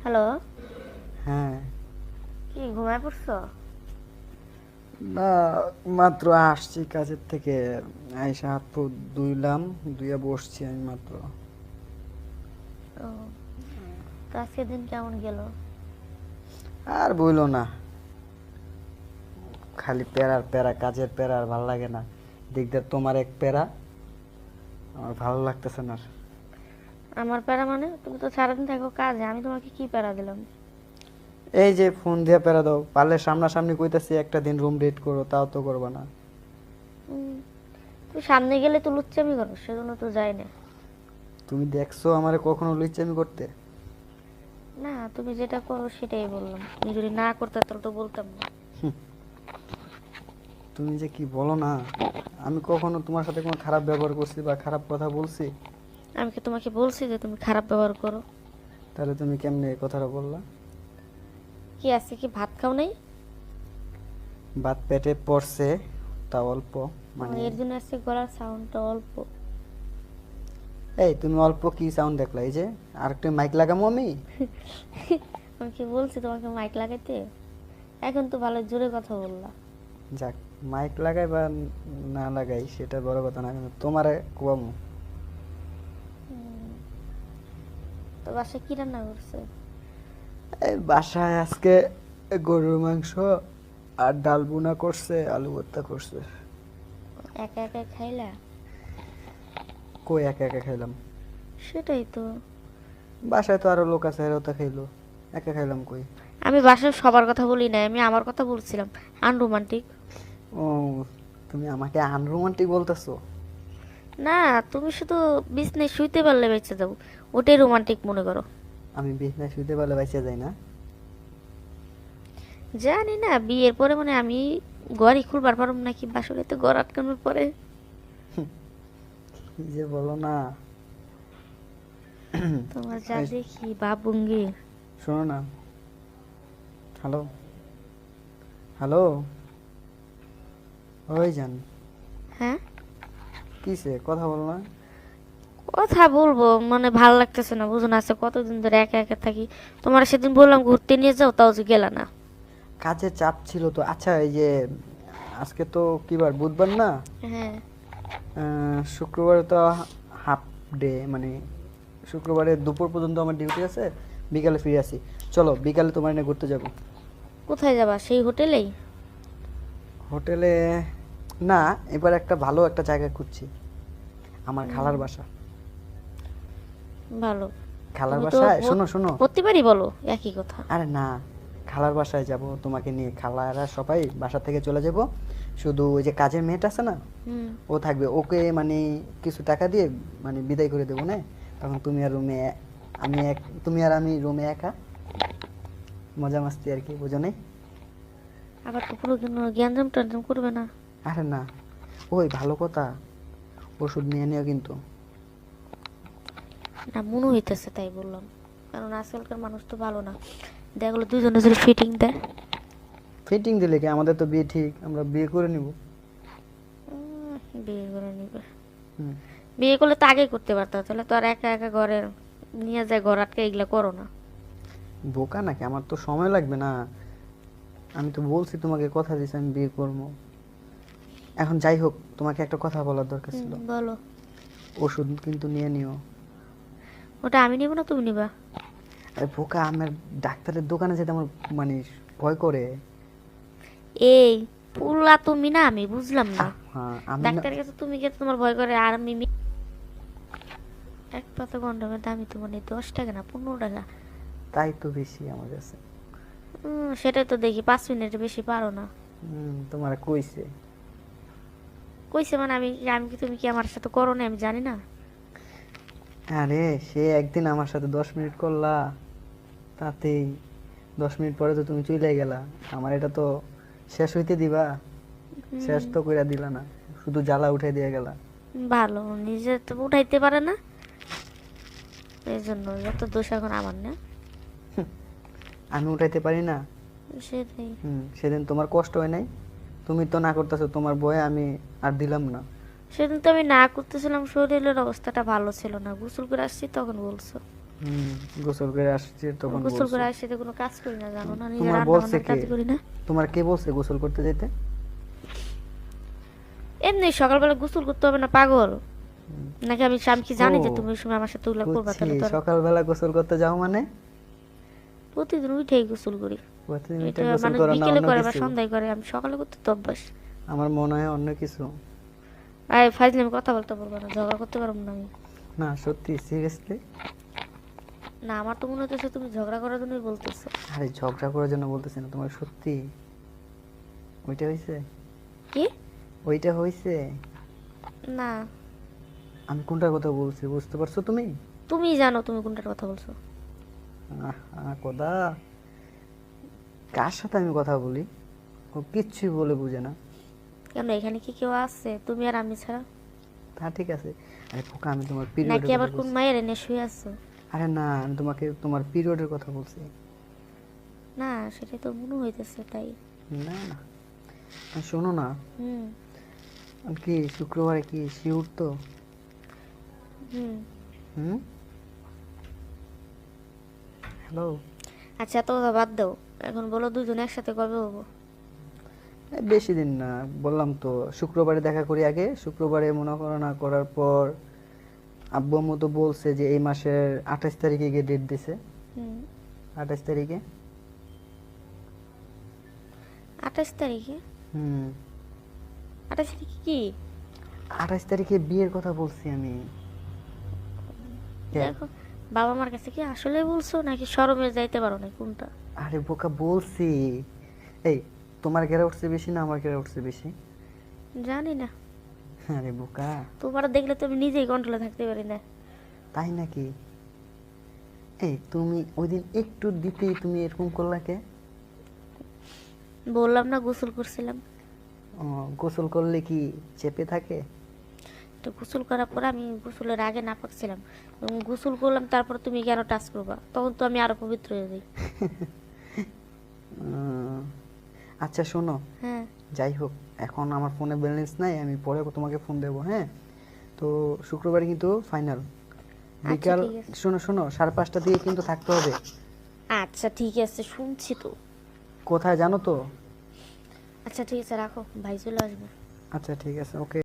Hello. হ্যাঁ। কি ঘুমায় পড়ছো? না, মাত্র আসছি কাজের থেকে। আইসা হাত ধুইলাম, ধুইয়া বসছি আমি মাত্র। ও, তো আজকের দিন কেমন গেল? আর বইলো না, খালি প্যারার প্যারা, কাজের প্যারা, আর ভালো লাগে না। দেখতে তোমার এক প্যারা, আমার ভালো লাগতেছে না আর। আমার প্যারা মানে? তুমি তো সারাদিন থাকো কাজে, আমি তোমাকে কি প্যারা দিলাম? এই যে ফোন দিয়ে প্যারা দাও, পারলে সামনাসামনি কইতাছি একটা দিন রুম ডেট করো, তাও তো করবা না। উম, তুমি সামনে গেলে তো লুচ্চামি করো, সেজন্য তো যাই না। তুমি দেখছো আমারে কখনো লুচ্চামি করতে? না, তুমি যেটা করো সেটাই বললাম, তুমি যদি না করতে তাহলে তো বলতাম না। তুমি যে কি বলো না, আমি কখনো তোমার সাথে কোনো খারাপ ব্যবহার করছি বা খারাপ কথা বলছি? আমি কি তোমাকে বলছি যে তুমি খারাপ ব্যবহার করো? তাহলে তুমি কেমনে এই কথাটা বললা? কি আজকে কি ভাত খাও নাই? ভাত পেটে পড়ছে, তা অল্প। মানে এর জন্য আজকে গলার সাউন্ডটা অল্প। এই তুমি অল্প কি সাউন্ড দেখলা? এই যে আরেকটা মাইক লাগামো আমি। আমি কি বলছি তোমাকে মাইক লাগাইতে? এখন তো ভালো জোরে কথা বললা। যাক, মাইক লাগাই বা না লাগাই সেটা বড় কথা না, কিন্তু তোমারে কুয়ামো। তো বাসায় কি রান্না করছে? এই বাসায় আজকে গরুর মাংস আর ডাল বুনা করছে, আলু ভর্তা করছে। একা একা খাইলা? কই একা একা খাইলাম? সেটাই তো। বাসায় তো আরো লোক আছে, এরাও তো খাইলো। একা খাইলাম কই? আমি বাসার সবার কথা বলি না, আমি আমার কথা বলছিলাম। আনরোমান্টিক। ও, তুমি আমাকে আনরোমান্টিক বলতেছো? না, তুমি শুধু বিছনায় শুইতে পারলে বেঁচে যাও, ওটাই রোমান্টিক মনে করো। আমি বিছনায় শুতে পারলে বাইচা যাই না? জানি না, বিয়ের পরে মানে আমি ঘরই খুলবার পারব নাকি বাসুরিতে ঘর আটকানোর পরে। কি যে বলো না। তোমার যা এই, দেখি বাবুঙ্গি। শোনো না। হ্যালো, হ্যালো, ওই যান। হ্যাঁ, কিসে কথা বলো না? কথা বলবো মানে ভাল লাগতেছে না, বুঝো না, আছে কতদিন ধরে একা একা থাকি। তোমার সেদিন বললাম ঘুরতে নিয়ে যাও, তাও যে গেলা না। কাজে চাপ ছিল তো। আচ্ছা, এই যে আজকে তো কি বার, বুধবার না? হ্যাঁ। শুক্রবারে তো হাফ ডে, মানে শুক্রবারে দুপুর পর্যন্ত আমার ডিউটি আছে, বিকালে ফিরে আসি। চলো বিকালে তোমার এনে ঘুরতে যাব। কোথায় যাবা, সেই হোটেলেই? হোটেলে না, এবার একটা ভালো একটা জায়গা খুঁজছি। আমার খালার বাসা। ভালো। খালার তুমি তো বাসায়, শোনো শোনো। প্রতিবারই বলো একই কথা। আরে না, খালার বাসায় যাব তোমাকে নিয়ে। খালারা সবাই বাসা থেকে চলে যাব, শুধু ওই যে কাজের মেয়েটা আছে না, হুম। ও থাকবে। ওকে মানে কিছু টাকা দিয়ে মানে বিদায় করে দেবো না। তখন তুমি আর রুমে, আমি এক, তুমি আর আমি রুমে একা, মজা মাস্তি আর কি, বুঝো নাই? আবার তো পুরো দিন জ্ঞানজাম ট্যানজাম করবে না? আরে না, ওই ভালো কথা, ওষুধ নিয়ে নিও কিন্তু। না, মনে হইতেছে তাই বললাম। কারণ আজকালকার মানুষ তো ভালো না, দেখলো দুজনে যদি ফিটিং দেয়। ফিটিং দিলে কি, আমাদের তো বিয়ে ঠিক, আমরা বিয়ে করে নিব। বিয়ে করে নিবে? হুম। বিয়ে করলে তো আগে করতে পারতো, তাহলে তো আর একা একা ঘরে নিয়ে যায় ঘর আটকে এগুলা করো না। বোকা নাকি? আমার তো সময় লাগবে না? আমি তো বলছি তোমাকে, কথা দিছি আমি বিয়ে করবো। এখন যাই হোক, তোমাকে একটা কথা বলার দরকার ছিল। বলো। ওষুধ কিন্তু নিয়ে নিও। ওটা আমি নিব না তুমি নিবা? আরে বোকা, আমার ডাক্তারের দোকানে যেতে আমার মানে ভয় করে। এই পুলা তুমি না, আমি বুঝলাম না। হ্যাঁ, আমি না। ডাক্তারের কাছে তুমি গেছো তোমার ভয় করে, আর আমি এক পাতা গন্ডমের দামই তো মানে 10 টাকা না 15 টাকা। তাই তো বেশি আমার কাছে। সেটাই তো দেখি 5 মিনিটের বেশি পারো না। তোমার কইছে? কইছে মানে আমি আমি কি, তুমি কি আমার সাথে করো না আমি জানি না? আরে সে একদিন আমার সাথে 10 মিনিট করলা, তাতেই 10 মিনিট পরে তো তুমি চলে গেলা। আমার এটা তো শেষ হইতে দিবা? শেষ তো কইরা দিলা না, শুধু জ্বালা উঠাই দিয়ে গেলা। ভালো, নিজে তো উঠাইতে পারে না, এই জন্য যত দোষ এখন আমার না। আমি উঠাইতে পারি না? সেটাই। সেদিন তোমার কষ্ট হয় নাই? তুমি তো না করতেছো, তোমার ভয়ে আমি আর দিলাম না। সেদিন তো আমি না করতেছিলাম, শরীরের অবস্থাটা ভালো ছিল না, গোসল করে আসছি তখন বলছো। গোসল করে আসছে তখন গোসল বলছো। করে আসে তো কোনো কাজ করি না, জানো না, নিজে তোমার রান্না বলছে বান্নার কে? কাজ করি না। তোমার কে বলছে গোসল করতে যেতে? এমনি সকালবেলা গোসল করতে হবে না পাগল? নাকি আমি কি জানি যে ও, তুমি ওই সময় আমার সাথে ওগুলো করবা? বুঝছি, তাহলে তোর সকালবেলা গোসল করতে যাও মানে? প্রতিদিন উঠেই গোসল করি। প্রতিদিন এটা এটা গোসল মানুষ করো না বিকেলে অন্য করে বা কিছু? সন্ধ্যায় করে, আমি সকালে করতে তো অভ্যাস। আমার মনে হয় অন্য কিছু। আরে ফাইজলামি কথা বলতে বলবো না, ঝগড়া করতে পারবো না আমি। না সত্যি, সিরিয়াসলি? না, আমার তো মনে হচ্ছে তুমি ঝগড়া করার জন্যই বলতেছো। আরে ঝগড়া করার জন্য বলতেছি না, তোমার সত্যি ওইটা হয়েছে? কি? ওইটা হয়েছে? না, আমি কোনটার কথা বলছি বুঝতে পারছো তুমি? তুমিই জানো তুমি কোনটার কথা বলছো। কোদা, কার সাথে আমি কথা বলি ও কিচ্ছুই বলে বুঝে না। কেন, এখানে কি কেউ আছে তুমি আর আমি ছাড়া? তা ঠিক আছে। আরে পোকা, আমি তোমার নাকি পিরিয়ডের আবার কথা কোন বলছি। মায়ের এনে শুয়ে আছো? আরে না, আমি তোমাকে তোমার পিরিয়ডের কথা বলছি। না, সেটাই তো মনে হইতেছে তাই। না না, শোনো না, হুম। আমি কি শুক্রবারে কি শিউর তো? হুম। হুম, হ্যালো। আচ্ছা, তো কথা বাদ দাও, এখন বলো দুজন একসাথে কবে হবো? বেশি দিন না, বললাম তো শুক্রবারে দেখা করি আগে। শুক্রবারে মনে করো না করার পর আব্বু আম্মু তো বলছে যে এই মাসের 28 তারিখে গিয়ে ডেট দিছে। হুম। 28 তারিখে। 28 তারিখে? হুম, 28 তারিখে কি? 28 তারিখে বিয়ের কথা বলছি আমি। কে? দেখো, বাবা মার কাছে কি আসলে বলছো নাকি শরমে যাইতে পারো না, কোনটা? আরে বোকা, বলছি। এই, তোমার গেরা উঠছে বেশি না আমার গেরা উঠছে বেশি? জানি না, আরে বোকা, তোমার দেখলে তো আমি নিজেই কন্ট্রোলে থাকতে পারি না। তাই নাকি? এই তুমি ওই দিন একটু দিতেই তুমি এরকম করলা কে? বললাম না গোসল করছিলাম। ও, গোসল করলে কি চেপে থাকে? তো গোসল করার পর আমি গোসলের আগে না পাকছিলাম, এবং গোসল করলাম তারপর তুমি কেন টাচ করবা? তখন তো আমি আরো পবিত্র হয়ে যাই। উম, আচ্ছা শোনো, হ্যাঁ। যাই হোক, এখন আমার ফোনে ব্যালেন্স নাই, আমি পরে তোমাকে ফোন দেবো, হ্যাঁ? তো শুক্রবারে কিন্তু ফাইনাল বিকাল, ঠিক আছে। শোনো শোনো, 5:30 দিয়ে কিন্তু থাকতে হবে। আচ্ছা ঠিক আছে, শুনছি তো। কোথায় জানো তো? আচ্ছা ঠিক আছে, রাখো, ভাই চলে আসবে। আচ্ছা ঠিক আছে, ওকে।